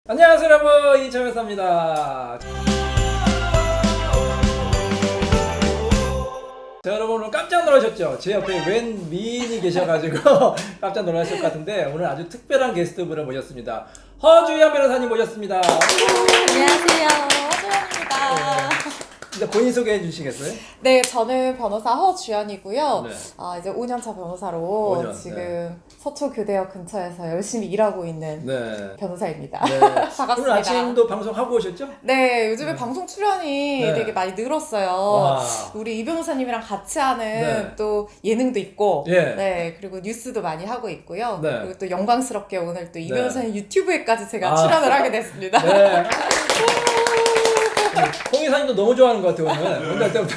안녕하세요 여러분, 이철현사입니다. 자, 여러분 오늘 깜짝 놀라셨죠? 제 옆에 웬 미인이 계셔가지고 깜짝 놀라실 것 같은데 오늘 아주 특별한 게스트분을 모셨습니다. 허주연 변호사님 모셨습니다. 안녕하세요, 허주연입니다. 이제 본인 소개해 주시겠어요? 네, 저는 변호사 허주연이고요. 네. 이제 5년차 변호사로 5년, 지금 서초교대역 근처에서 열심히 일하고 있는 네. 변호사입니다. 네. 반갑습니다. 오늘 아침도 방송하고 오셨죠? 네, 요즘에 방송 출연이 네. 되게 많이 늘었어요. 와. 우리 이 변호사님이랑 같이 하는 네. 또 예능도 있고, 예. 네, 그리고 뉴스도 많이 하고 있고요. 네. 그리고 또 영광스럽게 오늘 또 이 네. 변호사님 유튜브에까지 제가 아. 출연을 하게 됐습니다. 네. 홍 이사님도 너무 좋아하는 것 같아요 오늘. 오늘 때부터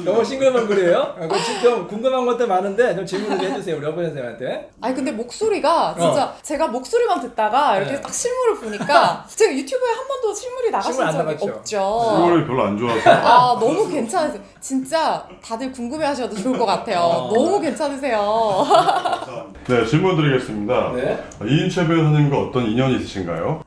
너무 싱글벙글해요. 좀 궁금한 것들 많은데 좀 질문을 좀 해주세요 우리 여보 선생님한테. 아니 근데 목소리가 진짜 제가 목소리만 듣다가 이렇게 네. 딱 실물을 보니까 제가 유튜브에 한 번도 실물이 나가신 실물 안 적이 나갔죠? 없죠. 실물을 별로 안 좋아해서 너무 괜찮으세요. 진짜 다들 궁금해하셔도 좋을 것 같아요. 너무 괜찮으세요. 네, 질문 드리겠습니다. 네. 이인철 변호사님과 어떤 인연이 있으신가요?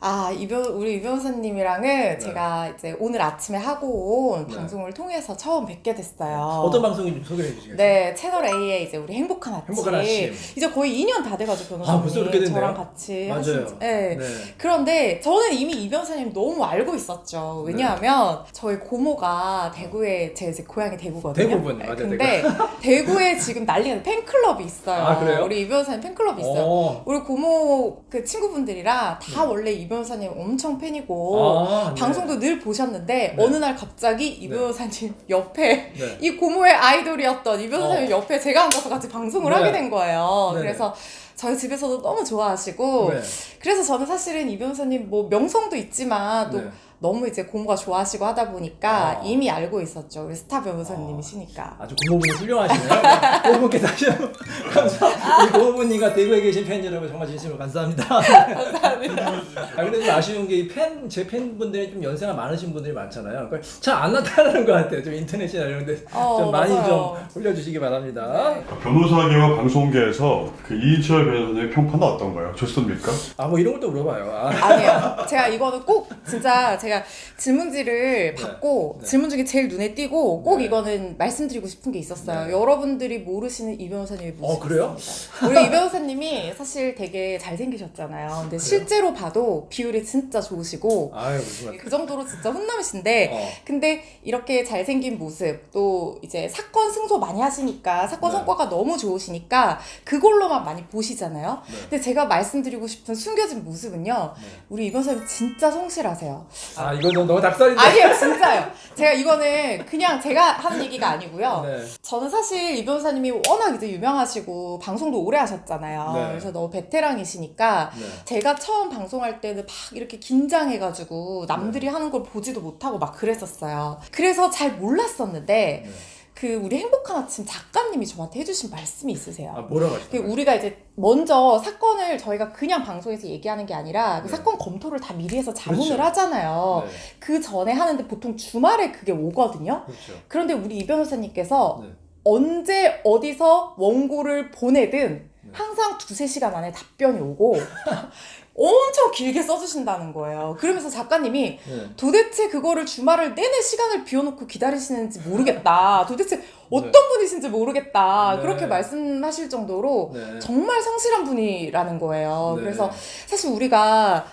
우리 이 변호사님이랑은 제가 이제 오늘 아침에 하고 온 네. 방송을 통해서 처음 뵙게 됐어요. 어떤 방송인지 좀 소개해 주시겠어요? 네, 채널 A에 이제 우리 행복한 아침. 행복한 아침. 이제 거의 2년 다 돼가지고 변호사님. 벌써 그렇게 됐네요. 저랑 같이 맞아요. 하신 지. 네. 네. 그런데 저는 이미 이 변호사님 너무 알고 있었죠. 왜냐하면 저희 고모가 대구에 제 이제 고향이 대구거든요. 대구분, 맞아요, 근데 대구에 지금 난리가 팬클럽이 있어요. 아, 그래요? 우리 이 변호사님 팬클럽이 있어요. 우리 고모 그 친구분들이랑 다 원래 이 변호사님 엄청 팬이고 네. 방송도 늘 보셨는데 네. 어느 날 갑자기 이 네. 변호사님 옆에 네. 이 고모의 아이돌이었던 이 변호사님 옆에 제가 앉아서 같이 방송을 네. 하게 된 거예요. 네. 그래서 저희 집에서도 너무 좋아하시고 네. 그래서 저는 사실은 이 변호사님 뭐 명성도 있지만 또 네. 너무 이제 고모가 좋아하시고 하다 보니까 아. 이미 알고 있었죠. 우리 스타 변호사님이시니까. 아주 고모분이 훌륭하시네요. 고모분께 다시 한번 감사. 우리 고모분님과 대구에 계신 팬 여러분 정말 진심으로 감사합니다. 감사합니다. 근데 좀 아쉬운 게 제 팬분들이 좀 연세가 많으신 분들이 많잖아요. 그러니까 잘 안 나타나는 것 같아요. 좀 인터넷이나 이런 데 좀 많이 맞아요. 좀 올려주시기 바랍니다. 네. 변호사계와 방송계에서 그 이인철 변호사님의 평판은 어떤가요? 좋습니까? 뭐 이런 것도 물어봐요. 아니에요. 제가 이거는 꼭 진짜 제가 질문지를 네. 받고 네. 질문 중에 제일 눈에 띄고 꼭 네. 이거는 말씀드리고 싶은 게 있었어요. 네. 여러분들이 모르시는 이 변호사님의 모습이 그래요? 있습니다. 우리 이 변호사님이 사실 되게 잘생기셨잖아요. 근데 실제로 봐도 비율이 진짜 좋으시고 아유 무슨 말. 그 정도로 진짜 훈남이신데 근데 이렇게 잘생긴 모습 또 이제 사건 승소 많이 하시니까 사건 네. 성과가 너무 좋으시니까 그걸로만 많이 보시잖아요. 네. 근데 제가 말씀드리고 싶은 숨겨진 모습은요. 네. 우리 이 변호사님 진짜 성실하세요. 이거 너무 닭살인데. 아니에요, 진짜요. 제가 이거는 그냥 제가 하는 얘기가 아니고요. 네. 저는 사실 이 변호사님이 워낙 이제 유명하시고 방송도 오래 하셨잖아요. 네. 그래서 너무 베테랑이시니까 네. 제가 처음 방송할 때는 막 이렇게 긴장해가지고 남들이 하는 걸 보지도 못하고 막 그랬었어요. 그래서 잘 몰랐었는데 네. 그 우리 행복한 아침 작가님이 저한테 해주신 말씀이 있으세요. 뭐라고 그 하셨어요? 우리가 이제 먼저 사건을 저희가 그냥 방송에서 얘기하는 게 아니라 그 네. 사건 검토를 다 미리 해서 자문을 그렇죠. 하잖아요. 네. 그 전에 하는데 보통 주말에 그게 오거든요. 그렇죠. 그런데 우리 이 변호사님께서 네. 언제 어디서 원고를 보내든 네. 항상 2-3시간 안에 답변이 오고 엄청 길게 써주신다는 거예요. 그러면서 작가님이 네. 도대체 그거를 주말을 내내 시간을 비워놓고 기다리시는지 모르겠다. 도대체 어떤 분이신지 모르겠다. 네. 그렇게 말씀하실 정도로 네. 정말 성실한 분이라는 거예요. 네. 그래서 사실 우리가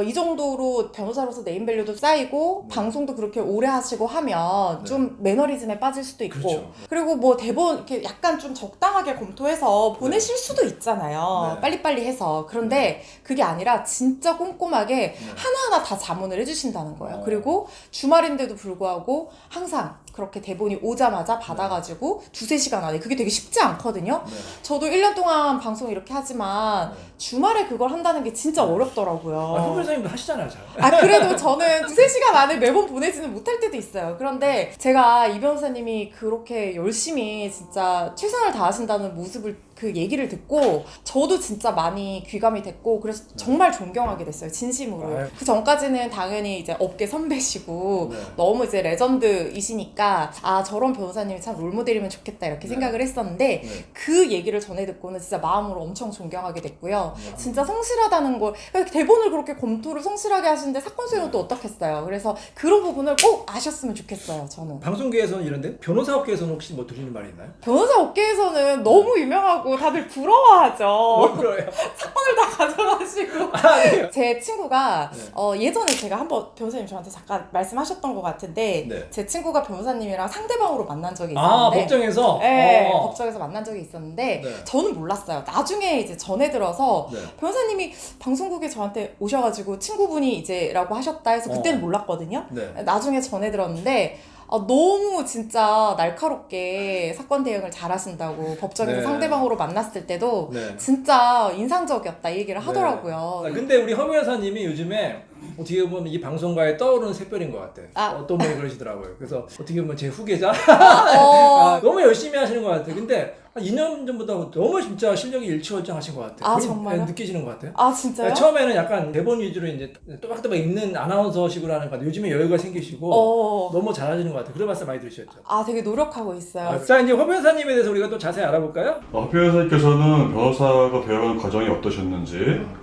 이 정도로 변호사로서 네임밸류도 쌓이고 네. 방송도 그렇게 오래 하시고 하면 네. 좀 매너리즘에 빠질 수도 있고 그렇죠. 그리고 뭐 대본 이렇게 약간 좀 적당하게 검토해서 보내실 수도 있잖아요. 네. 빨리빨리 해서. 그런데 그게 아니라 진짜 꼼꼼하게 네. 하나하나 다 자문을 해주신다는 거예요. 어. 그리고 주말인데도 불구하고 항상 그렇게 대본이 오자마자 받아가지고 2-3시간 안에 그게 되게 쉽지 않거든요. 네. 저도 1년 동안 방송 이렇게 하지만 네. 주말에 그걸 한다는 게 진짜 어렵더라고요. 홍 변호사님도 하시잖아요, 잘. 그래도 저는 2-3시간 안에 매번 보내지는 못할 때도 있어요. 그런데 제가 이 변호사님이 그렇게 열심히 진짜 최선을 다하신다는 모습을 그 얘기를 듣고 저도 진짜 많이 귀감이 됐고 그래서 정말 존경하게 됐어요. 진심으로. 아유. 그 전까지는 당연히 이제 업계 선배시고 네. 너무 이제 레전드이시니까 아 저런 변호사님이 참 롤모델이면 좋겠다 이렇게 네. 생각을 했었는데 네. 그 얘기를 전해 듣고는 진짜 마음으로 엄청 존경하게 됐고요. 네. 진짜 성실하다는 걸 대본을 그렇게 검토를 성실하게 하시는데 사건 수행은 또 어떻겠어요. 그래서 그런 부분을 꼭 아셨으면 좋겠어요. 저는. 방송계에서는 이런데 변호사 업계에서는 혹시 뭐 들리는 말이 있나요? 변호사 업계에서는 너무 유명하고 다들 부러워하죠. 뭘 그래요? 사건을 다 가져가시고. 아니에요. 제 친구가 네. 예전에 제가 한번 변호사님 저한테 잠깐 말씀하셨던 것 같은데 네. 제 친구가 변호사님이랑 상대방으로 만난 적이 아, 있었는데 법정에서? 네, 어. 법정에서 만난 적이 있었는데 네. 저는 몰랐어요. 나중에 이제 전해 들어서 네. 변호사님이 방송국에 저한테 오셔가지고 친구분이 이제라고 하셨다 해서 그때는 몰랐거든요. 네. 나중에 전해 들었는데 너무 진짜 날카롭게 사건 대응을 잘하신다고 법정에서 네. 상대방으로 만났을 때도 네. 진짜 인상적이었다 이 얘기를 하더라고요. 아, 근데 우리 허미 여사님이 요즘에 어떻게 보면 이 방송가에 떠오르는 샛별인 것 같아. 아. 어떤 분이 그러시더라고요. 그래서 어떻게 보면 제 후계자? 어, 아, 너무 열심히 하시는 것 같아요. 근데 한 2년 전보다 너무 진짜 실력이 일취월장하신 것 같아요. 아, 본인 정말요? 느끼시는 것 같아요? 아 진짜요? 처음에는 약간 대본 위주로 이제 또박또박 읽는 아나운서식으로 하는 것 같아요. 요즘에 여유가 생기시고 너무 잘하시는 것 같아요. 그런 말씀 많이 들으셨죠? 아 되게 노력하고 있어요. 자, 이제 허 변호사님에 대해서 우리가 또 자세히 알아볼까요? 허 변호사님께서는 변호사가 되어가는 과정이 어떠셨는지,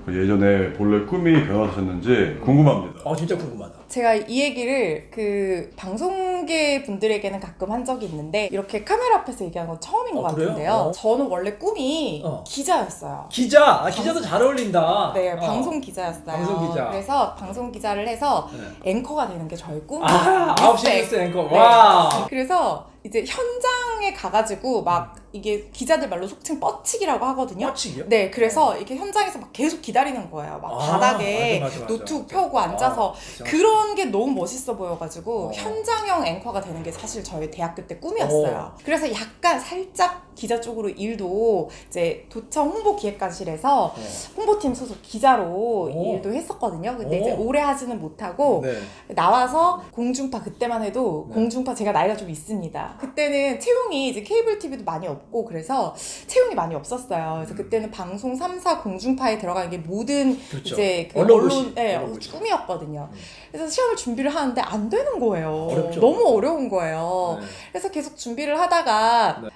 그 예전에 본래 꿈이 변호사셨는지 궁금합니다. 진짜 궁금하다. 제가 이 얘기를 그 방송계 분들에게는 가끔 한 적이 있는데 이렇게 카메라 앞에서 얘기하는 건 처음인 것 그래요? 같은데요. 저는 원래 꿈이 기자였어요. 기자! 기자도 잘 어울린다. 네, 방송 기자였어요. 방송 기자. 그래서 방송 기자를 해서 네. 앵커가 되는 게 저의 꿈이에요. 9시 뉴스 앵커. 네. 와! 그래서 이제 현장에 가가지고 막 이게 기자들 말로 속칭 뻗치기라고 하거든요. 뻗치기요? 네, 그래서 이렇게 현장에서 막 계속 기다리는 거예요. 막 바닥에 맞아. 노트북 펴고 앉아서 그쵸. 그런 게 너무 멋있어 보여가지고 어. 현장형 앵커가 되는 게 사실 저희 대학교 때 꿈이었어요. 그래서 약간 살짝 기자 쪽으로 일도 이제 도청 홍보기획관실에서 홍보팀 소속 기자로 일도 했었거든요. 근데 이제 오래 하지는 못하고 네. 나와서 공중파 그때만 해도 공중파 제가 나이가 좀 있습니다. 그때는 채용이 이제 케이블 TV도 많이 없고 그래서 채용이 많이 없었어요. 그래서 그때는 방송 3사 공중파에 들어가는 게 모든 그렇죠. 이제 그 언론고시. 네, 언론고시. 꿈이었거든요. 그래서 시험을 준비를 하는데 안 되는 거예요. 어렵죠. 너무 어려운 거예요. 네. 그래서 계속 준비를 하다가 네.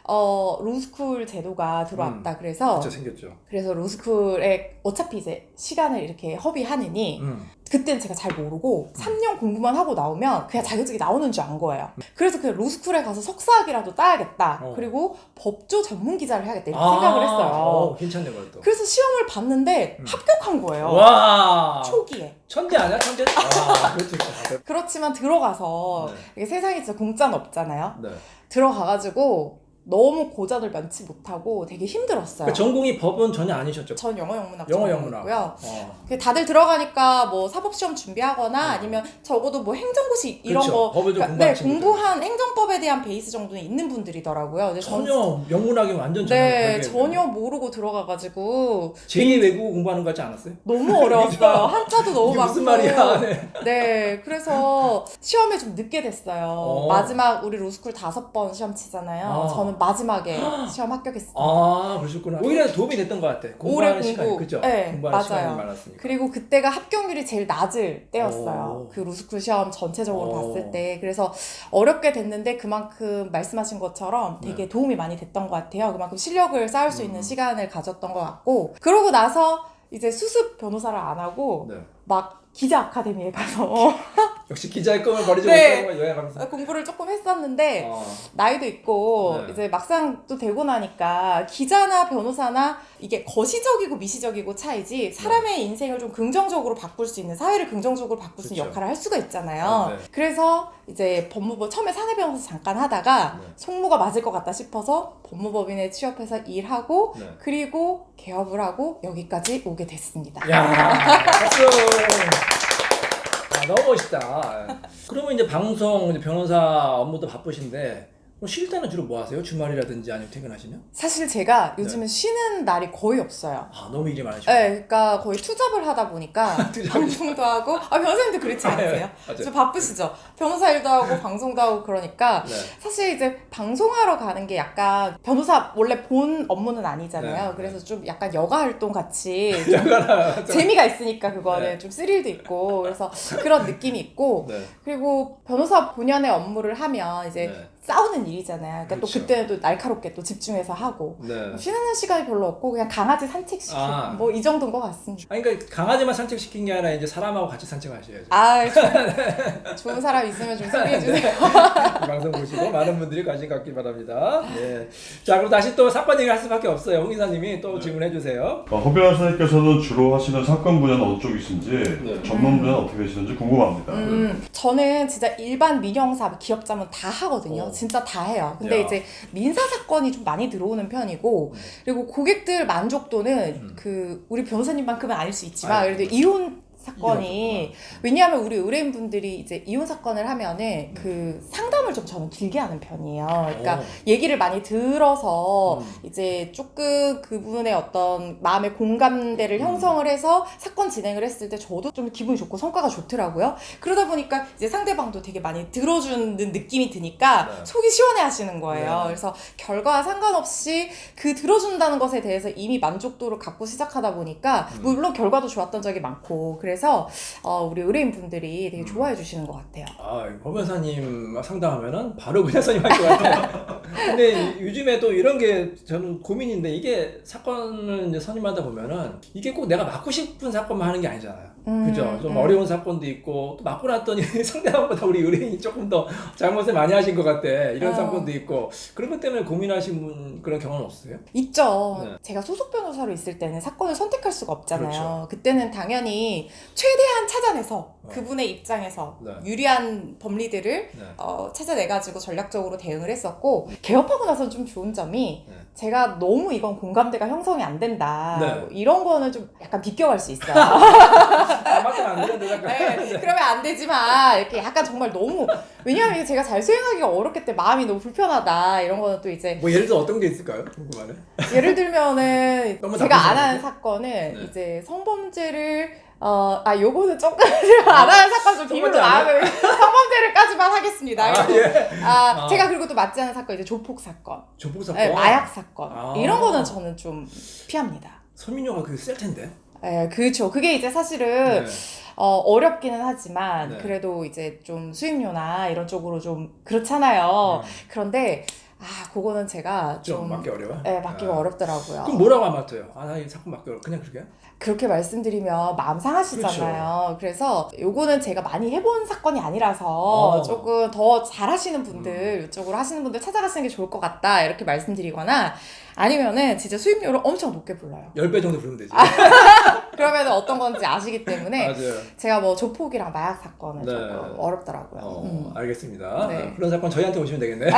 로스쿨 제도가 들어왔다. 그래서 진짜 생겼죠. 그래서 로스쿨에 어차피 이제 시간을 이렇게 허비하느니 그때는 제가 잘 모르고 3년 공부만 하고 나오면 그냥 자격증이 나오는 줄 안 거예요. 그래서 그냥 로스쿨에 가서 석사학위라도 따야겠다. 그리고 법조 전문 기자를 해야겠다 이렇게 생각을 했어요. 괜찮네, 그것도. 그래서 시험을 봤는데 합격한 거예요. 와! 초기에. 천재 아니야, 천재? 와, 그렇죠. 그렇지만 들어가서 네. 이게 세상에 진짜 공짜는 없잖아요. 네. 들어가가지고 너무 고전을 면치 못하고 되게 힘들었어요. 그러니까 전공이 법은 전혀 아니셨죠? 전 영어 영문학 영어 영문학. 전공이고요. 다들 들어가니까 뭐 사법시험 준비하거나 아니면 적어도 뭐 행정고시 이런 그렇죠. 거 법을 좀 그러니까, 공부한 친구들. 공부한 행정법에 대한 베이스 정도는 있는 분들이더라고요. 근데 전혀 영문학이 완전 네, 전혀 전혀 모르고 들어가가지고 제2 외국어 공부하는 거 같지 않았어요? 너무 어려웠어요. 한자도 너무 이게 많고. 무슨 말이야? 네. 네, 그래서 시험에 좀 늦게 됐어요. 마지막 우리 로스쿨 5번 시험 치잖아요. 저는 마지막에 시험 합격했습니다. 그러셨구나. 오히려 도움이 됐던 것 같아. 공부하는 시간이, 그죠? 네, 공부하는 시간이 맞아요. 많았으니까. 그리고 그때가 합격률이 제일 낮을 때였어요. 그 로스쿨 시험 전체적으로 봤을 때. 그래서 어렵게 됐는데 그만큼 말씀하신 것처럼 되게 도움이 많이 됐던 것 같아요. 그만큼 실력을 쌓을 수 있는 시간을 가졌던 것 같고. 그러고 나서 이제 수습 변호사를 안 하고 막 기자 아카데미에 가서 역시 기자의 꿈을 버리지 네. 못하고 여행하면서 공부를 조금 했었는데 나이도 있고 이제 막상 또 되고 나니까 기자나 변호사나 이게 거시적이고 미시적이고 차이지 사람의 인생을 좀 긍정적으로 바꿀 수 있는 사회를 긍정적으로 바꿀 수 있는 역할을 할 수가 있잖아요. 그래서 이제 법무부 처음에 사내 변호사 잠깐 하다가 송무가 맞을 것 같다 싶어서 법무법인에 취업해서 일하고 그리고 개업을 하고 여기까지 오게 됐습니다. 야, 박수. 너무 멋있다. 그러면 이제 방송, 이제 변호사 업무도 바쁘신데 그럼 쉴 때는 주로 뭐 하세요? 주말이라든지 아니면 퇴근하시면? 사실 제가 요즘은 쉬는 날이 거의 없어요. 아 너무 일이 많으시고. 네, 그러니까 거의 투잡을 하다 보니까 방송도 하고, 변호사님도 그렇지 않으세요? 맞아요. 좀 바쁘시죠? 변호사 일도 하고 방송도 하고 그러니까 네. 사실 이제 방송하러 가는 게 약간 변호사 원래 본 업무는 아니잖아요. 네. 그래서 좀 약간 여가 활동 같이 야가라. 재미가 있으니까 그거는 네. 좀 스릴도 있고 그래서 그런 느낌이 있고 네. 그리고 변호사 본연의 업무를 하면 이제 네. 싸우는 일이잖아요. 그러니까 그렇죠. 또 그때는 또 날카롭게 또 집중해서 하고 네. 쉬는 시간이 별로 없고 그냥 강아지 산책시키고 아. 뭐 이 정도인 것 같습니다. 아니 그러니까 강아지만 산책시킨 게 아니라 이제 사람하고 같이 산책하셔야죠. 아, 좋은 사람 있으면 좀 소개해 주세요. 이 방송 보시고 많은 분들이 관심 갖기 바랍니다. 네. 자 그럼 다시 또 사건 얘기를 할 수밖에 없어요. 홍 이사님이 또 질문해 주세요. 허 변호사님께서는 주로 하시는 사건 분야는 어느 쪽이신지 네. 전문 분야는 어떻게 되시는지 궁금합니다. 저는 진짜 일반 민형사 기업자문 다 하거든요. 어. 진짜 다 해요. 근데 야. 이제 민사 사건이 좀 많이 들어오는 편이고 그리고 고객들 만족도는 그 우리 변호사님만큼은 아닐 수 있지만 아이고. 그래도 이혼 사건이 이혼 왜냐하면 우리 의뢰인분들이 이제 이혼 사건을 하면은 그 상담을 좀 저는 길게 하는 편이에요. 그러니까 오. 얘기를 많이 들어서 이제 조금 그분의 어떤 마음의 공감대를 형성을 해서 사건 진행을 했을 때 저도 좀 기분이 좋고 성과가 좋더라고요. 그러다 보니까 이제 상대방도 되게 많이 들어주는 느낌이 드니까 네. 속이 시원해 하시는 거예요. 네. 그래서 결과와 상관없이 그 들어준다는 것에 대해서 이미 만족도를 갖고 시작하다 보니까 물론 결과도 좋았던 적이 많고 그래서 우리 의뢰인분들이 되게 좋아해 주시는 것 같아요. 아, 허 변호사님 상담하면은 바로 그냥 선임할 것 같아요. 근데 요즘에 또 이런 게 저는 고민인데 이게 사건을 이제 선임하다 보면은 이게 꼭 내가 맡고 싶은 사건만 하는 게 아니잖아요. 그죠? 좀 어려운 사건도 있고 또 맡고 났더니 상대방보다 우리 의뢰인이 조금 더 잘못을 많이 하신 것 같아. 이런 사건도 있고 그런 것 때문에 고민하신 분 그런 경험은 없으세요? 있죠. 네. 제가 소속 변호사로 있을 때는 사건을 선택할 수가 없잖아요. 그렇죠. 그때는 당연히 최대한 찾아내서 그분의 입장에서 네. 유리한 법리들을 네. 찾아내가지고 전략적으로 대응을 했었고 개업하고 나서 좀 좋은 점이 네. 제가 너무 이건 공감대가 형성이 안 된다 네. 뭐 이런 거는 좀 약간 비껴갈 수 있어요. 맞으면 안 되는데 잠깐. 네, 그러면 안 되지만 이렇게 약간 정말 너무 왜냐하면 이게 제가 잘 수행하기가 어렵기 때문에 마음이 너무 불편하다 이런 거는 또 이제 뭐 예를 들어 어떤 게 있을까요? 궁금하네. 예를 들면은 너무 제가 안 나쁘지 하는 않은데? 사건은 네. 이제 성범죄를 요거는 조금 안 하는 사건 좀 비밀로 성범죄 안 나가면 성범죄를까지만 하겠습니다. 아, 그리고 예. 제가 그리고 또 맞지 않은 사건 이제 조폭 사건, 조폭 사건. 네, 마약 사건 아. 이런 거는 저는 좀 피합니다. 선민요가 그게 셀 텐데. 네, 그렇죠. 그게 이제 사실은 네. 어렵기는 하지만 네. 그래도 이제 좀 수임료나 이런 쪽으로 좀 그렇잖아요. 그런데 그거는 제가 좀 맞기 어려워. 네, 맡기가 어렵더라고요. 그럼 뭐라고 안 맡아요? 나 이 사건 맡기 어려워. 그냥 그렇게? 그렇게 말씀드리면 마음 상하시잖아요. 그래서 요거는 제가 많이 해본 사건이 아니라서 조금 더 잘하시는 분들, 이쪽으로 하시는 분들 찾아가시는 게 좋을 것 같다 이렇게 말씀드리거나 아니면은 진짜 수임료를 엄청 높게 불러요. 10배 정도 부르면 되지. 그러면 어떤 건지 아시기 때문에 맞아요. 제가 뭐 조폭이랑 마약 사건은 네. 조금 어렵더라고요. 알겠습니다. 네. 그런 사건 저희한테 오시면 되겠네.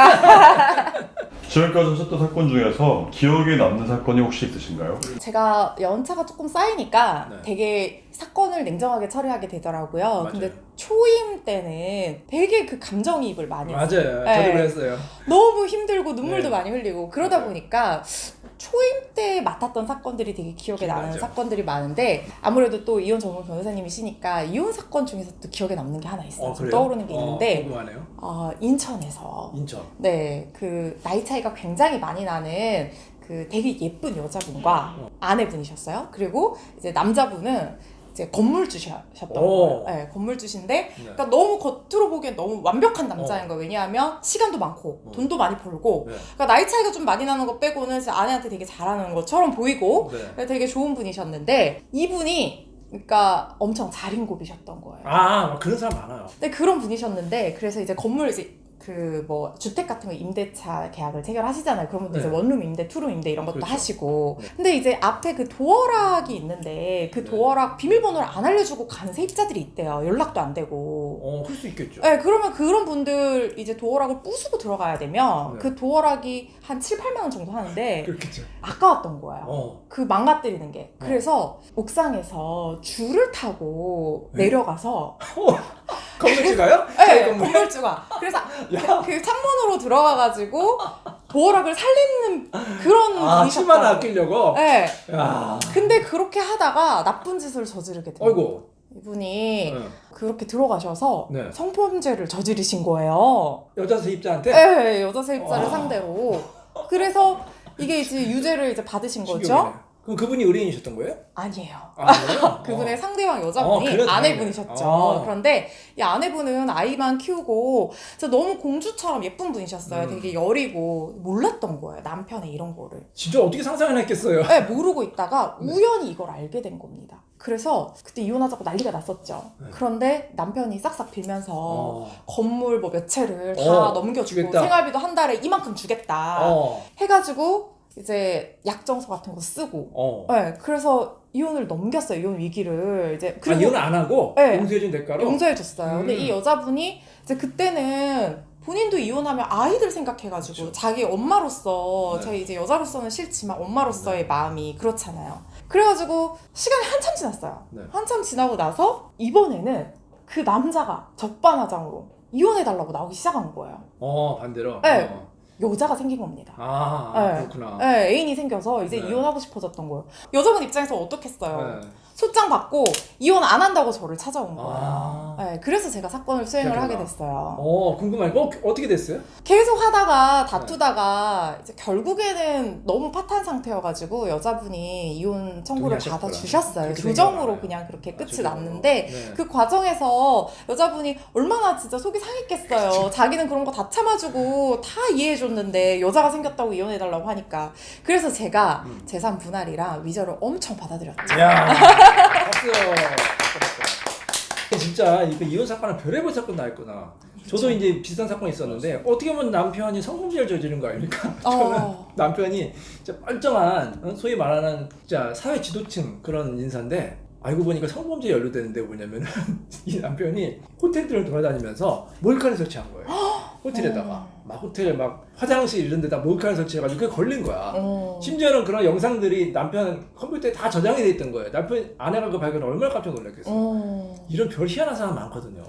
지금까지 하셨던 사건 중에서 기억에 남는 사건이 혹시 있으신가요? 제가 연차가 조금 쌓이니까 네. 되게 사건을 냉정하게 처리하게 되더라고요. 맞아요. 근데 초임 때는 되게 그 감정이입을 많이 했어요. 맞아요. 저도 네. 그랬어요. 너무 힘들고 눈물도 네. 많이 흘리고 그러다 맞아요. 보니까 초임 때 맡았던 사건들이 되게 기억에 남는 맞아요. 사건들이 많은데 아무래도 또 이혼 전문 변호사님이시니까 이혼 사건 중에서 또 기억에 남는 게 하나 있어요. 좀 그래요? 떠오르는 게 있는데 궁금하네요. 인천에서 인천. 네, 그 나이 차이가 굉장히 많이 나는 그 되게 예쁜 여자분과 아내분이셨어요. 그리고 이제 남자분은 이제 건물주셨던 거예요. 네, 건물주신데 그러니까 너무 겉으로 보기엔 너무 완벽한 남자인 거예요. 왜냐하면 시간도 많고 돈도 많이 벌고 네. 그러니까 나이 차이가 좀 많이 나는 거 빼고는 진짜 아내한테 되게 잘하는 것처럼 보이고 네. 되게 좋은 분이셨는데 이분이 그러니까 엄청 자린고비셨던 거예요. 그런 사람 많아요. 근데 그런 분이셨는데 그래서 이제 건물 이제 그 뭐 주택 같은 거 임대차 계약을 체결하시잖아요. 그러면 네. 이제 원룸 임대, 투룸 임대 이런 것도 그렇죠. 하시고. 네. 근데 이제 앞에 그 도어락이 있는데 그 네. 도어락 비밀번호를 안 알려주고 간 세입자들이 있대요. 연락도 안 되고. 그럴 수 있겠죠. 네, 그러면 그런 분들 이제 도어락을 부수고 들어가야 되면 네. 그 도어락이 한 7, 8만 원 정도 하는데 그렇겠죠. 아까웠던 거예요. 그 망가뜨리는 게. 그래서 옥상에서 줄을 타고 네. 내려가서 건물주가요? 네, 건물? 건물주가. 그래서 그 창문으로 들어가가지고 도어락을 살리는 그런 아, 치만 분이셨다. 아끼려고? 네. 야. 근데 그렇게 하다가 나쁜 짓을 저지르게 돼요. 어이구. 이분이 네. 그렇게 들어가셔서 네. 성범죄를 저지르신 거예요. 여자 세입자한테? 네, 여자 세입자를 와. 상대로. 그래서 이게 이제 유죄를 이제 받으신 거죠. 충격이네. 그럼 그분이 의뢰인이셨던 거예요? 아니에요. 아니에요? 그분의 상대방 여자분이 그래도 아내분이셨죠. 다행이네. 그런데 이 아내분은 아이만 키우고 진짜 너무 공주처럼 예쁜 분이셨어요. 되게 여리고 몰랐던 거예요. 남편의 이런 거를. 진짜 어떻게 상상을 했겠어요? 네, 모르고 있다가 네. 우연히 이걸 알게 된 겁니다. 그래서 그때 이혼하자고 난리가 났었죠. 네. 그런데 남편이 싹싹 빌면서 어. 건물 뭐 몇 채를 다 넘겨주고 주겠다. 생활비도 한 달에 이만큼 주겠다 해가지고 이제 약정서 같은 거 쓰고 네, 그래서 이혼을 넘겼어요. 이혼 위기를 이제 아, 이혼을 안 하고 네. 용서해준 대가로? 용서해줬어요. 근데 이 여자분이 이제 그때는 본인도 이혼하면 아이들 생각해가지고 그쵸. 자기 엄마로서 네. 제 이제 여자로서는 싫지만 엄마로서의 네. 마음이 그렇잖아요. 그래가지고 시간이 한참 지났어요. 네. 한참 지나고 나서 이번에는 그 남자가 적반하장으로 이혼해달라고 나오기 시작한 거예요. 반대로? 네. 여자가 생긴 겁니다. 네. 그렇구나. 네, 애인이 생겨서 이제 네. 이혼하고 싶어졌던 거예요. 여자분 입장에서 어떻겠어요. 네. 소장 받고 이혼 안 한다고 저를 찾아온 거예요. 아. 네, 그래서 제가 사건을 수행을 그렇구나. 하게 됐어요. 궁금하네. 어떻게 됐어요? 계속 하다가 다투다가 이제 결국에는 너무 파탄 상태여가지고 여자분이 이혼 청구를 동의하셨구나. 받아주셨어요. 그렇게 조정으로 생각하네. 그냥 그렇게 끝이 조정으로. 났는데 네. 그 과정에서 여자분이 얼마나 진짜 속이 상했겠어요. 자기는 그런 거 다 참아주고 다 이해해줬는데 여자가 생겼다고 이혼해달라고 하니까. 그래서 제가 재산 분할이랑 위자료를 엄청 받아들였죠. 야, 박수. 진짜 이거 이혼 사건은 별의별 사건 나 있구나. 저도 이제 비슷한 사건이 있었는데 어떻게 보면 남편이 성범죄를 저지른 거 아닙니까? 저는 남편이 진짜 멀쩡한 소위 말하는 진짜 사회 지도층 그런 인사인데 알고 보니까 성범죄에 연루되는데 뭐냐면은 이 남편이 호텔들을 돌아다니면서 몰카를 설치한 거예요. 호텔에다가 막 호텔에 막 화장실 이런 데다 몰카를 설치해가지고 그게 걸린 거야. 심지어는 그런 영상들이 남편 컴퓨터에 다 저장이 돼 있던 거예요. 남편 아내가 그 발견을 얼마나 깜짝 놀랐겠어요. 이런 별 희한한 사람 많거든요.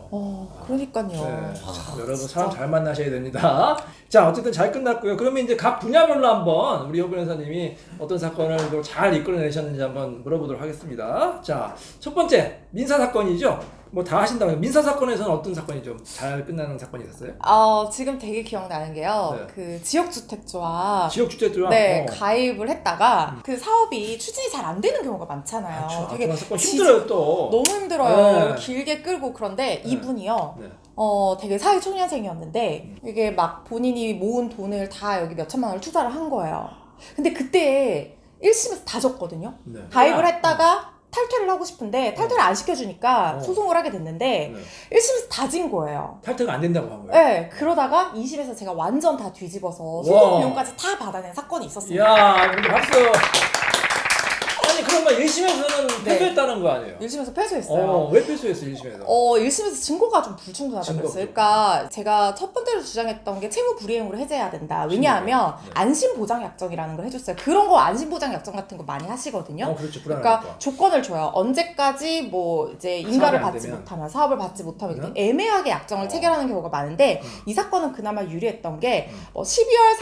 그러니까요. 네, 참, 여러분 사람 잘 만나셔야 됩니다. 자, 어쨌든 잘 끝났고요. 그러면 이제 각 분야별로 한번 우리 여 변호사님이 어떤 사건을 또 잘 이끌어내셨는지 한번 물어보도록 하겠습니다. 자, 첫 번째 민사 사건이죠. 뭐 다 하신다고 해요. 민사 사건에서는 어떤 사건이 좀 잘 끝나는 사건이 있었어요? 지금 되게 기억나는 게요. 네. 그 지역주택조합 지역주택조합. 네, 가입을 했다가 그 사업이 추진이 잘 안 되는 경우가 많잖아요. 그렇죠. 되게 그런 사건 힘들어요 또. 너무 힘들어요. 네. 길게 끌고. 그런데 네. 이분이요. 네. 되게 사회초년생이었는데 이게 막 본인이 모은 돈을 다 여기 몇 천만 원을 투자를 한 거예요. 근데 그때 1심에서 다 졌거든요. 네. 가입을 했다가 탈퇴를 하고 싶은데 탈퇴를 안 시켜주니까 어. 소송을 하게 됐는데 네. 1심에서 다 진 거예요. 탈퇴가 안 된다고 한 거예요. 네, 그러다가 2심에서 제가 완전 다 뒤집어서 소송 비용까지 다 받아낸 사건이 있었습니다. 이야, 우리 박수. 아니 그러면 1심에서는 네. 패소했다는 거 아니에요? 1심에서 패소했어요. 왜 패소했어 1심에서? 1심에서 증거가 좀 불충분하다고 증거 그랬어요. 그러니까 제가 첫 번째로 주장했던 게 채무 불이행으로 해제해야 된다. 왜냐하면 네. 안심보장약정이라는 걸 해줬어요. 그런 거 안심보장약정 같은 거 많이 하시거든요. 그렇죠. 불안하니까. 그러니까 조건을 줘요. 언제까지 뭐 이제 인가를 사업이 안 받지 되면. 못하면, 사업을 받지 못하면 이렇게 애매하게 약정을 체결하는 경우가 많은데 이 사건은 그나마 유리했던 게 12월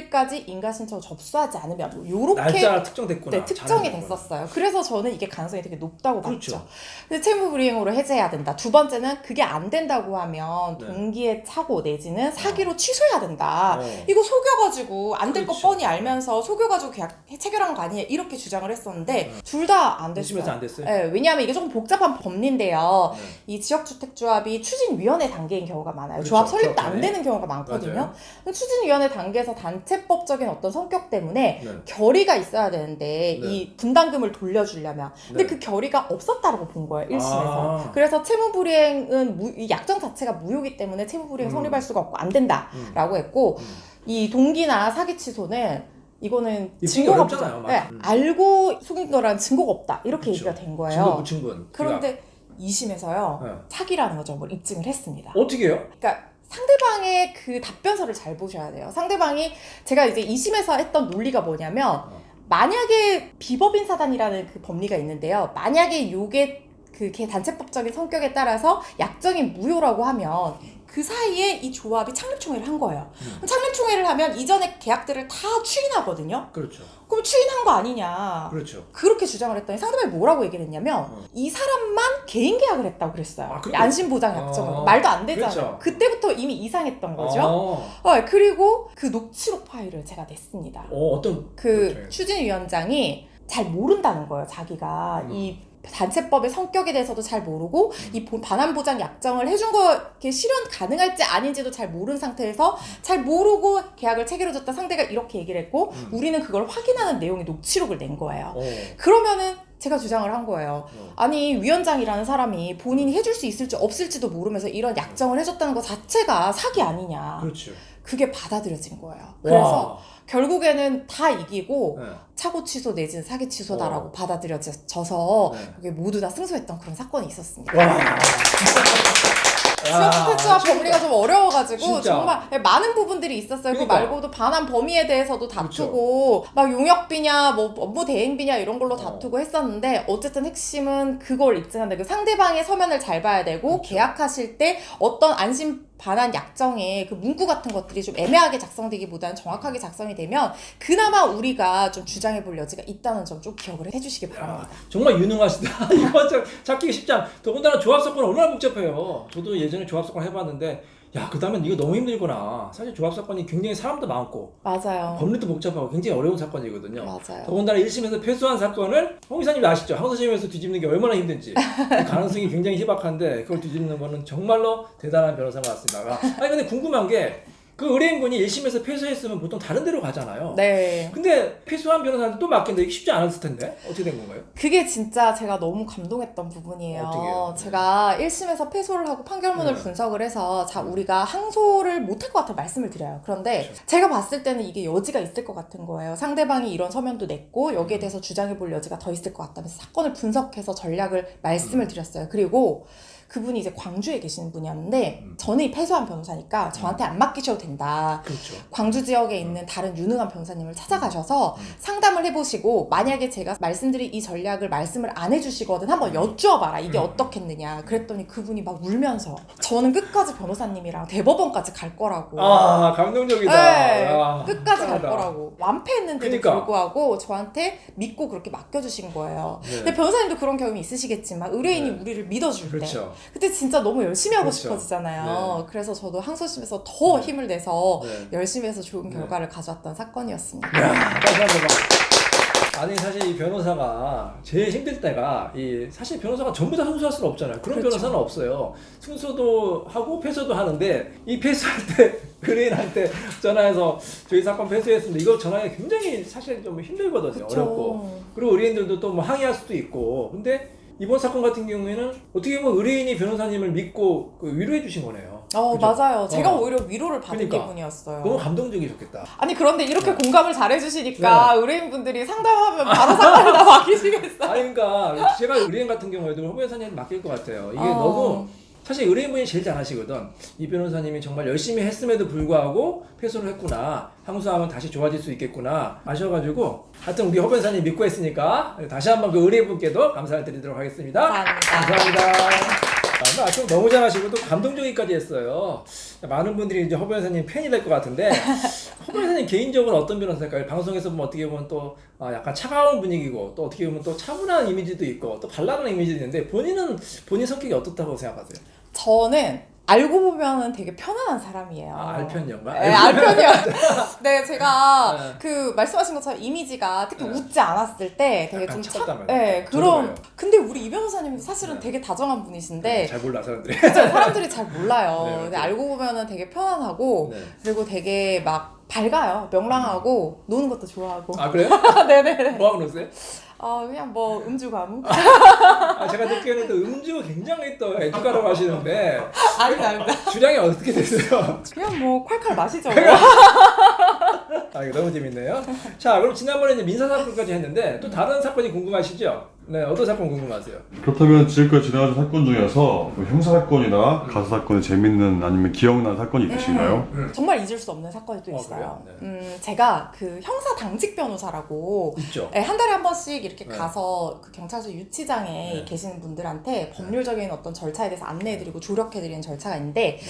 31일까지 인가 신청 접수하지 않으면 뭐 요렇게 날짜가 특정됐구나. 네, 특정이 잘하는 거구나. 됐었어요. 그래서 저는 이게 가능성이 되게 높다고 그렇죠. 봤죠. 근데 채무불이행으로 해제해야 된다. 두 번째는 그게 안 된다고 하면 네. 동기의 사고 내지는 사기로 취소해야 된다. 어. 이거 속여가지고 안 될 거 그렇죠. 뻔히 알면서 속여가지고 계약 체결한 거 아니냐 이렇게 주장을 했었는데 둘 다 안 됐어요. 1심에서 안 됐어요? 네, 왜냐하면 이게 조금 복잡한 법리인데요. 네. 이 지역주택조합이 추진위원회 단계인 경우가 많아요. 그렇죠. 조합 설립도 조합 안 전에. 되는 경우가 많거든요. 맞아요. 추진위원회 단계에서 단체법적인 어떤 성격 때문에 네. 결의가 있어야 되는데 네. 이 분담금을 돌려주려면 근데 네. 그 결의가 없었다라고 본 거예요 1심에서. 아. 그래서 채무불이행은 이 약정 자체가 무효이기 때문에 채무불이행 성립할 수가 없고 안 된다라고 했고 이 동기나 사기 취소는 이거는 입증이 증거가 어렵잖아요, 부족- 네, 맞아. 알고 속인 거란 증거가 없다 이렇게 그렇죠. 얘기가 된 거예요. 증거 무충분. 그런데 2심에서요 네. 사기라는 걸 정말 입증을 했습니다. 어떻게 해요? 그러니까 상대방의 그 답변서를 잘 보셔야 돼요. 상대방이 제가 이제 2심에서 했던 논리가 뭐냐면 만약에 비법인 사단이라는 그 법리가 있는데요. 만약에 요게 그 단체법적인 성격에 따라서 약정이 무효라고 하면 그 사이에 이 조합이 창립총회를 한 거예요. 창립총회를 하면 이전에 계약들을 다 추인하거든요. 그렇죠. 그럼 추인한 거 아니냐. 그렇죠. 그렇게 주장을 했더니 상대방이 뭐라고 얘기를 했냐면 이 사람만 개인 계약을 했다고 그랬어요. 아, 그래요? 안심보장 약정으로. 말도 안 되잖아요. 그렇죠. 그때부터 이미 이상했던 거죠. 그리고 그 녹취록 파일을 제가 냈습니다. 어떤 그 녹취록이에요? 추진위원장이 잘 모른다는 거예요. 자기가 이 단체법의 성격에 대해서도 잘 모르고 이 반환보장 약정을 해준 거 실현 가능할지 아닌지도 잘 모르는 상태에서 잘 모르고 계약을 체결해줬다 상대가 이렇게 얘기를 했고 우리는 그걸 확인하는 내용의 녹취록을 낸 거예요. 그러면은 제가 주장을 한 거예요. 아니 위원장이라는 사람이 본인이 해줄 수 있을지 없을지도 모르면서 이런 약정을 해줬다는 것 자체가 사기 아니냐. 그렇죠. 그게 받아들여진 거예요. 그래서 결국에는 다 이기고 차고 취소 내지는 사기 취소다라고 받아들여져서 그게 모두 다 승소했던 그런 사건이 있었습니다. 지역 스태츠와 법리가 좀 어려워가지고 진짜. 정말 많은 부분들이 있었어요. 그러니까. 그 말고도 반환 범위에 대해서도 다투고 막 용역비냐 뭐 업무 대행비냐 이런 걸로 다투고 했었는데 어쨌든 핵심은 그걸 입증한다. 그 상대방의 서면을 잘 봐야 되고 그렇죠. 계약하실 때 어떤 안심 반환 약정에 그 문구 같은 것들이 좀 애매하게 작성되기보다는 정확하게 작성이 되면 그나마 우리가 좀 주장해 볼 여지가 있다는 점 좀 기억을 해주시기 바랍니다. 정말 유능하시다. 이건 찾기 쉽지 않아. 더군다나 조합사건 얼마나 복잡해요. 저도 예전에 조합사건 해봤는데 그 다음엔 이거 너무 힘들구나. 사실 조합사건이 굉장히 사람도 많고 맞아요. 법리도 복잡하고 굉장히 어려운 사건이거든요. 맞아요. 더군다나 1심에서 패소한 사건을 홍 이사님이 아시죠? 항소심에서 뒤집는 게 얼마나 힘든지. 그 가능성이 굉장히 희박한데 그걸 뒤집는 거는 정말로 대단한 변호사 같습니다. 아니 근데 궁금한 게 그 의뢰인분이 1심에서 패소했으면 보통 다른 데로 가잖아요. 네. 근데 패소한 변호사한테 또 맡긴다. 이게 쉽지 않았을 텐데 어떻게 된 건가요? 그게 진짜 제가 너무 감동했던 부분이에요. 어떻게 해요? 제가 1심에서 패소를 하고 판결문을 분석을 해서 우리가 항소를 못할 것 같아 말씀을 드려요. 그런데 그렇죠. 제가 봤을 때는 이게 여지가 있을 것 같은 거예요. 상대방이 이런 서면도 냈고 여기에 대해서 주장해 볼 여지가 더 있을 것 같다면서 사건을 분석해서 전략을 말씀을 드렸어요. 그리고 그분이 이제 광주에 계시는 분이었는데 저는 이 패소한 변호사니까 저한테 안 맡기셔도 된다. 그렇죠. 광주 지역에 있는 다른 유능한 변호사님을 찾아가셔서 상담을 해보시고 만약에 제가 말씀드린 이 전략을 말씀을 안 해주시거든 한번 여쭈어봐라. 이게 어떻겠느냐. 그랬더니 그분이 막 울면서 저는 끝까지 변호사님이랑 대법원까지 갈 거라고. 감동적이다. 네, 끝까지 갈 짱이다. 거라고. 완패했는데도 그러니까. 불구하고 저한테 믿고 그렇게 맡겨주신 거예요. 네. 근데 변호사님도 그런 경험이 있으시겠지만 의뢰인이 네. 우리를 믿어줄 때 그렇죠. 그때 진짜 너무 열심히 하고 그렇죠. 싶어지잖아요. 네. 그래서 저도 항소심에서 더 힘을 내서 네. 열심히 해서 좋은 네. 결과를 가져왔던 사건이었습니다. 감사합니다. 아니 사실 이 변호사가 제일 힘들 때가 사실 변호사가 전부 다 승소할 수는 없잖아요. 그런 그렇죠. 변호사는 없어요. 승소도 하고 패소도 하는데 이 패소할 때 의뢰인한테 전화해서 저희 사건 패소했습니다. 이거 전화하기 굉장히 사실 좀 힘들거든요. 그쵸. 어렵고 그리고 의뢰인들도 또 뭐 항의할 수도 있고 근데 이번 사건 같은 경우에는 어떻게 보면 의뢰인이 변호사님을 믿고 위로해 주신 거네요. 그죠? 맞아요. 제가 어. 오히려 위로를 받은 그러니까. 기분이었어요. 너무 감동적이셨겠다. 아니 그런데 이렇게 공감을 잘해주시니까 의뢰인분들이 상담하면 바로 상담을 다 맡기시겠어요. 아니 그러니까 제가 의뢰인 같은 경우에도 허 변호사님 맡길 것 같아요. 이게 너무 사실 의뢰인분이 제일 잘하시거든. 이 변호사님이 정말 열심히 했음에도 불구하고 패소를 했구나. 항소하면 다시 좋아질 수 있겠구나. 아셔가지고 하여튼 우리 허 변호사님 믿고 했으니까 다시 한번 그 의뢰인분께도 감사를 드리도록 하겠습니다. 감사합니다. 아침 너무 잘하시고 또 감동적이까지 했어요. 많은 분들이 이제 허 변호사님 팬이 될 것 같은데 허 변호사님 개인적으로 어떤 변호사일까요? 방송에서 보면 어떻게 보면 또 약간 차가운 분위기고 또 어떻게 보면 또 차분한 이미지도 있고 또 발랄한 이미지도 있는데 본인 성격이 어떻다고 생각하세요? 저는 알고 보면은 되게 편안한 사람이에요. 알편연가? 네, 알편연. 네, 제가 네. 그 말씀하신 것처럼 이미지가 특히 웃지 않았을 때 되게 약간 좀 차갑단 말이에요. 네, 저도 그런. 그래요. 근데 우리 이 변호사님도 사실은 네. 되게 다정한 분이신데 잘 몰라 사람들이. 그쵸, 사람들이 잘 몰라요. 네, 근데 맞아요. 알고 보면은 되게 편안하고 네. 그리고 되게 막 밝아요. 명랑하고 노는 것도 좋아하고. 아 그래요? 네네네. 뭐 하고 노세요? 그냥 뭐 음주 가무? 제가 듣기에는 또 음주 굉장히 또 애주가라고 하시는데 아닙니다. 주량이 어떻게 되세요? 그냥 뭐 콸콸 마시죠. 이거 너무 재밌네요. 자, 그럼 지난번에 이제 민사 사건까지 했는데 또 다른 사건이 궁금하시죠? 네, 어떤 사건 궁금하세요? 그렇다면 지금까지 지나가신 사건 중에서 뭐 형사 사건이나 가사 사건에 재밌는 아니면 기억나는 사건이 있으신가요? 정말 잊을 수 없는 사건이 또 있어요. 제가 그 형사 당직 변호사라고 있죠. 네, 한 달에 한 번씩 이렇게 네. 가서 그 경찰서 유치장에 네. 계시는 분들한테 법률적인 어떤 절차에 대해서 안내해드리고 조력해드리는 절차가 있는데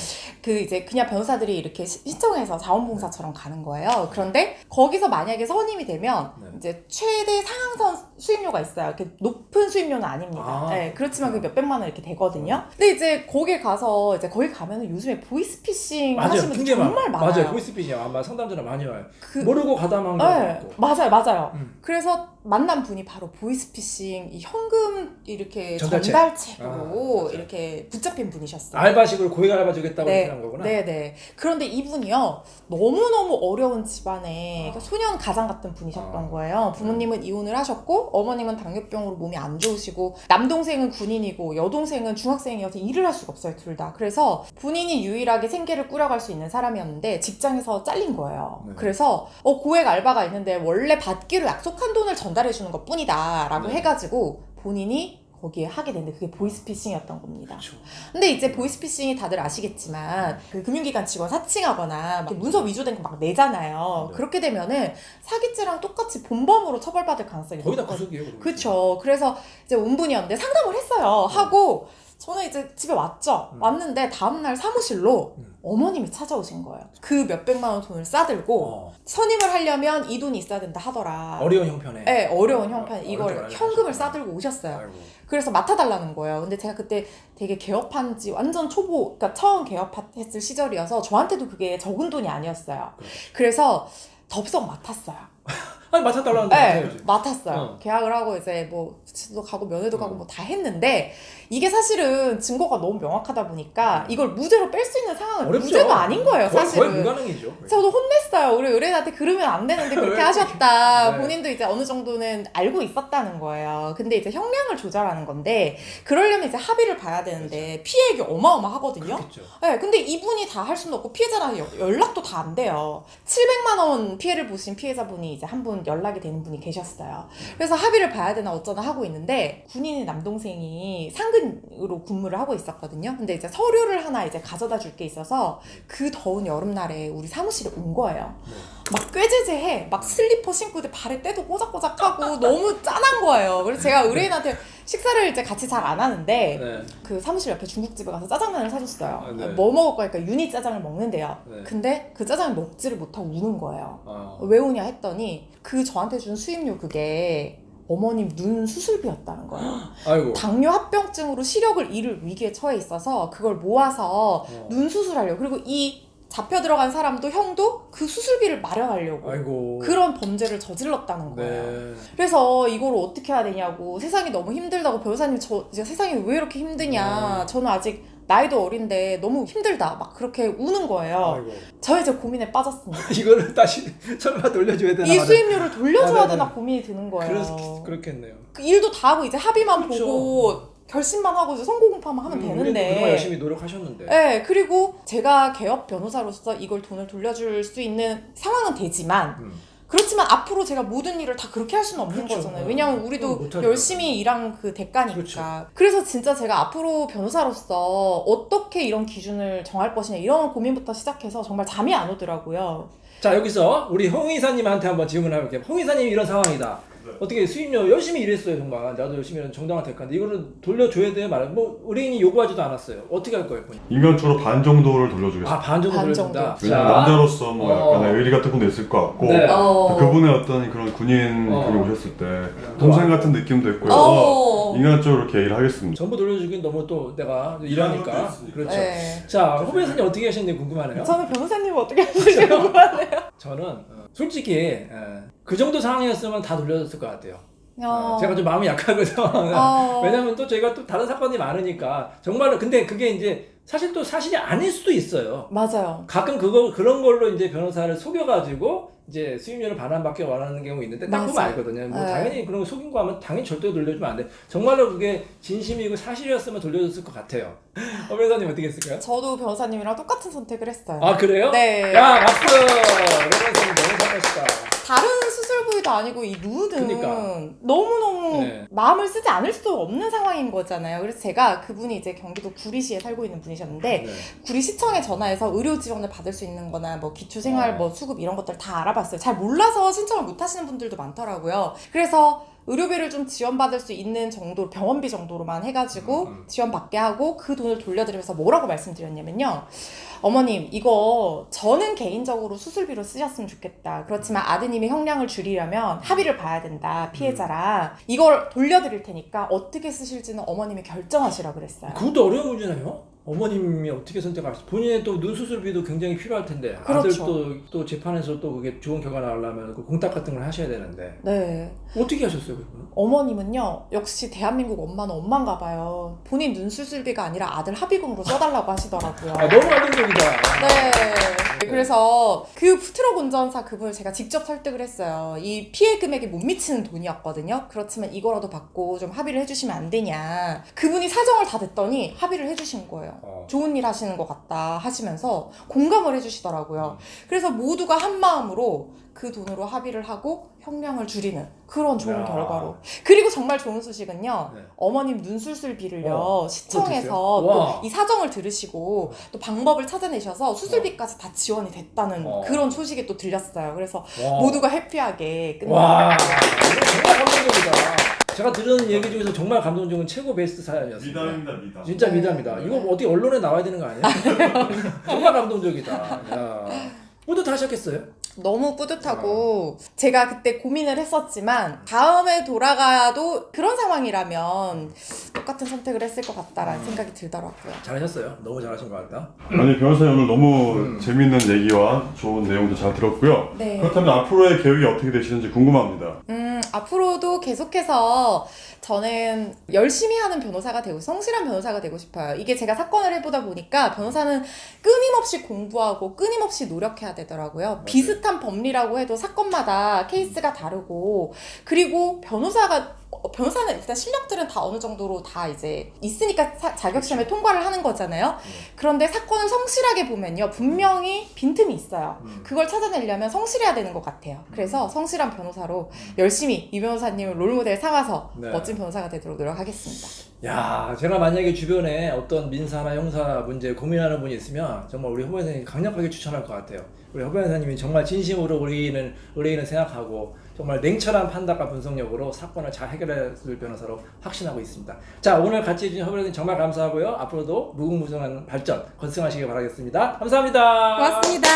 그 이제 그냥 변호사들이 이렇게 신청해서 자원봉사처럼 가는 거예요. 그런데 거기서 만약에 선임이 되면 네. 이제 최대 상한선 수임료가 있어요. 이렇게 높은 수임료는 아닙니다. 아. 네, 그렇지만 그 몇백만 원 이렇게 되거든요. 근데 이제 거기 가서 이제 거기 가면은 요즘에 보이스피싱 맞아요. 하시는 분들 정말 많아요. 맞아요. 보이스피싱 아마 상담자나 많이 와요. 그- 모르고 가담한 거 네, 있고. 맞아요. 그래서 만난 분이 바로 보이스피싱 이 현금 이렇게 전달책. 전달책으로 맞아요. 이렇게 붙잡힌 분이셨어요. 알바식으로 고액 알바 주겠다고 네, 이렇게 한 거구나. 네네. 그런데 이분이요 너무너무 어려운 집안에 그러니까 소년 가장 같은 분이셨던 거예요. 부모님은 이혼을 하셨고 어머님은 당뇨병으로 몸이 안 좋으시고 남동생은 군인이고 여동생은 중학생이어서 일을 할 수가 없어요 둘 다. 그래서 본인이 유일하게 생계를 꾸려갈 수 있는 사람이었는데 직장에서 잘린 거예요. 네. 그래서 고액 알바가 있는데 원래 받기로 약속한 돈을 전달해 주는 것 뿐이다 라고 네. 해가지고 본인이 거기에 하게 됐는데 그게 보이스피싱이었던 겁니다. 그렇죠. 근데 이제 보이스피싱이 다들 아시겠지만 그 금융기관 직원 사칭하거나 막 문서 위조된 거 막 내잖아요. 네. 그렇게 되면은 사기죄랑 똑같이 본범으로 처벌받을 가능성이 거의 다 높거든요. 구속이에요. 그러면. 그렇죠. 그래서 이제 온 분이었는데 상담을 했어요. 하고 저는 이제 집에 왔죠. 왔는데 다음날 사무실로 어머님이 찾아오신 거예요. 그 몇백만 원 돈을 싸들고 선임을 하려면 이 돈이 있어야 된다 하더라. 어려운 형편에. 네, 어려운 형편. 이걸 어려운 줄 현금을 알았어요. 싸들고 오셨어요. 아이고. 그래서 맡아달라는 거예요. 근데 제가 그때 되게 개업한 지 완전 초보, 그러니까 처음 개업했을 시절이어서 저한테도 그게 적은 돈이 아니었어요. 그래서 덥석 맡았어요. 아니 맡아달라는데 네, 맡아야지. 맡았어요. 계약을 하고 이제 뭐 주치도 가고 면회도 가고 뭐 다 했는데 이게 사실은 증거가 너무 명확하다 보니까 이걸 무죄로 뺄 수 있는 상황은 어렵죠. 무죄가 아닌 거예요, 거의 사실은. 불가능이죠. 거의. 저도 혼냈어요. 우리 의뢰인한테 그러면 안 되는데 그렇게 왜? 하셨다. 네. 본인도 이제 어느 정도는 알고 있었다는 거예요. 근데 이제 형량을 조절하는 건데 그러려면 이제 합의를 봐야 되는데 피해액이 어마어마하거든요. 그렇겠죠. 네, 근데 이분이 다 할 수는 없고 피해자랑 연락도 다 안 돼요. 700만 원 피해를 보신 피해자분이 이제 한 분 연락이 되는 분이 계셨어요. 그래서 합의를 봐야 되나 어쩌나 하고 있는데 군인의 남동생이 상근으로 근무를 하고 있었거든요. 근데 이제 서류를 하나 이제 가져다 줄 게 있어서 그 더운 여름날에 우리 사무실에 온 거예요. 막 꾀죄죄해. 막 슬리퍼 신고 발에 때도 꼬작꼬작하고 너무 짠한 거예요. 그래서 제가 의뢰인한테 식사를 이제 같이 잘 안 하는데 네. 그 사무실 옆에 중국집에 가서 짜장면을 사줬어요. 아, 네. 뭐 먹을 거니까 유니 짜장을 먹는데요. 네. 근데 그 짜장을 먹지를 못하고 우는 거예요. 어. 왜 우냐 했더니 그 저한테 준 수임료 그게 어머님 눈 수술비였다는 거예요. 아이고. 당뇨 합병증으로 시력을 잃을 위기에 처해 있어서 그걸 모아서 눈 수술하려고. 그리고 이 잡혀 들어간 사람도 형도 그 수술비를 마련하려고. 아이고. 그런 범죄를 저질렀다는 거예요. 네. 그래서 이걸 어떻게 해야 되냐고. 세상이 너무 힘들다고. 변호사님 저 이제 세상이 왜 이렇게 힘드냐. 저는 아직 나이도 어린데 너무 힘들다. 막 그렇게 우는 거예요. 아이고. 저 이제 고민에 빠졌습니다. 이거를 다시 설마 돌려줘야 되나? 이 수임료를 돌려줘야 아, 네, 되나 네. 고민이 드는 거예요. 그렇겠네요. 그 일도 다 하고 이제 합의만 그렇죠. 보고 결심만 하고 이제 선고 공판만 하면 그동안 되는데. 열심히 노력하셨는데. 네, 그리고 제가 개업 변호사로서 이걸 돈을 돌려줄 수 있는 상황은 되지만 그렇지만 앞으로 제가 모든 일을 다 그렇게 할 수는 없는 그렇죠. 거잖아요. 왜냐면 우리도 못하죠. 열심히 일한 그 대가니까. 그렇죠. 그래서 진짜 제가 앞으로 변호사로서 어떻게 이런 기준을 정할 것이냐 이런 고민부터 시작해서 정말 잠이 안 오더라고요. 자, 여기서 우리 홍 이사님한테 한번 질문을 해볼게요. 홍 이사님이 이런 상황이다. 어떻게 수임료 열심히 일했어요, 정말. 나도 열심히 일한 정당한 대가인데 이거를 돌려줘야 돼요, 말아요. 뭐 의뢰인이 요구하지도 않았어요. 어떻게 할 거예요, 본인? 인간적으로 반 정도를 돌려주겠습니다. 아, 반 정도 반 돌려준다. 정도. 왜냐면 남자로서 뭐 약간의 의리 같은 것도 있을 것 같고 네. 그분의 어떤 그런 군인 분이 오셨을 때 동생 같은 느낌도 있고요. 어. 인간적으로 이렇게 얘기를 하겠습니다. 전부 돌려주긴 너무 또 내가 일하니까. 그렇죠. 네. 자, 홍 변호사님 어떻게 하셨는지 궁금하네요. 저는 변호사님 어떻게 하실지 궁금하네요. 저는 솔직히 그 정도 상황이었으면 다 돌려줬을 것 같아요. 제가 좀 마음이 약하거든요. 왜냐면 또 저희가 또 다른 사건이 많으니까 정말로. 근데 그게 이제 사실 또 사실이 아닐 수도 있어요. 맞아요. 가끔 그런 걸로 이제 변호사를 속여가지고 이제 수임료를 반환받기 원하는 경우 있는데 딱 보면 맞아요. 알거든요. 뭐 네. 당연히 그런 거 속인 거 하면 당연히 절대 돌려주면 안 돼. 정말로 그게 진심이고 사실이었으면 돌려줬을 것 같아요. 변호사님 어떻게 했을까요? 저도 변호사님이랑 똑같은 선택을 했어요. 아, 그래요? 네. 야, 박수! 변호사님 너무 잘하시다. 다른 수술부 사회초년생도 아니고 이 누드는 그러니까. 너무너무 네. 마음을 쓰지 않을 수 없는 상황인 거잖아요. 그래서 제가 그분이 이제 경기도 구리시에 살고 있는 분이셨는데 네. 구리시청에 전화해서 의료 지원을 받을 수 있는 거나 뭐 기초생활 어. 뭐 수급 이런 것들 다 알아봤어요. 잘 몰라서 신청을 못 하시는 분들도 많더라고요. 그래서 의료비를 좀 지원받을 수 있는 정도, 병원비 정도로만 해가지고 지원받게 하고 그 돈을 돌려드리면서 뭐라고 말씀드렸냐면요. 어머님, 이거 저는 개인적으로 수술비로 쓰셨으면 좋겠다. 그렇지만 아드님이 형량을 줄이려면 합의를 봐야 된다. 피해자랑. 이걸 돌려드릴 테니까 어떻게 쓰실지는 어머님이 결정하시라 그랬어요. 그것도 어려운 문제네요. 어머님이 어떻게 선택하실지. 본인의 또 눈 수술비도 굉장히 필요할 텐데 그렇죠. 아들 또 재판에서 또 그게 좋은 결과 나오려면 그 공탁 같은 걸 하셔야 되는데 네. 어떻게 하셨어요 그분은? 어머님은요, 역시 대한민국 엄마는 엄마인가 봐요. 본인 눈 수술비가 아니라 아들 합의금으로 써달라고 하시더라고요. 아 너무 안정적이다. 네. 그래서 그 트럭 운전사 그분을 제가 직접 설득을 했어요. 이 피해 금액이 못 미치는 돈이었거든요. 그렇지만 이거라도 받고 좀 합의를 해주시면 안 되냐. 그분이 사정을 다 듣더니 합의를 해주신 거예요. 좋은 일 하시는 것 같다 하시면서 공감을 해주시더라고요. 그래서 모두가 한 마음으로 그 돈으로 합의를 하고 형량을 줄이는 그런 좋은 야. 결과로. 그리고 정말 좋은 소식은요. 네. 어머님 눈수술비를요. 그거 시청에서 됐어요? 또 와. 이 사정을 들으시고 또 방법을 찾아내셔서 수술비까지 다 지원이 됐다는 그런 소식이 또 들렸어요. 그래서 와. 모두가 해피하게 와 끝났어요. 이거 정말 감동적이다. 제가 들은 얘기 중에서 정말 감동적인 최고 베스트 사연이었습니다. 미담입니다, 미담. 진짜 네. 미담이다. 이거 어떻게 언론에 나와야 되는 거 아니야? 정말 감동적이다. 야. 뿌듯하셨겠어요? 너무 뿌듯하고 제가 그때 고민을 했었지만 다음에 돌아가도 그런 상황이라면 똑같은 선택을 했을 것 같다라는 생각이 들더라고요. 잘하셨어요. 너무 잘하신 것 같다. 아니 변호사님 오늘 너무 재밌는 얘기와 좋은 내용도 잘 들었고요. 네. 그렇다면 앞으로의 계획이 어떻게 되시는지 궁금합니다. 앞으로도 계속해서 저는 열심히 하는 변호사가 되고 성실한 변호사가 되고 싶어요. 이게 제가 사건을 해보다 보니까 변호사는 끊임없이 공부하고 끊임없이 노력해야 되더라고요. 비슷한 법리라고 해도 사건마다 케이스가 다르고 그리고 변호사는 일단 실력들은 다 어느 정도로 다 이제 있으니까 자격시험에 통과를 하는 거잖아요. 그런데 사건을 성실하게 보면요. 분명히 빈틈이 있어요. 그걸 찾아내려면 성실해야 되는 것 같아요. 그래서 성실한 변호사로 열심히 이 변호사님을 롤모델 삼아서 네. 멋진 변호사가 되도록 노력하겠습니다. 야, 제가 만약에 주변에 어떤 민사나 형사 문제 고민하는 분이 있으면 정말 우리 허 변호사님 강력하게 추천할 것 같아요. 우리 허 변호사님이 정말 진심으로 의뢰인을 생각하고 정말 냉철한 판단과 분석력으로 사건을 잘 해결해줄 변호사로 확신하고 있습니다. 자, 오늘 같이 해주신 허 변호사님 정말 감사하고요. 앞으로도 무궁무진한 발전 건승하시길 바라겠습니다. 감사합니다. 고맙습니다.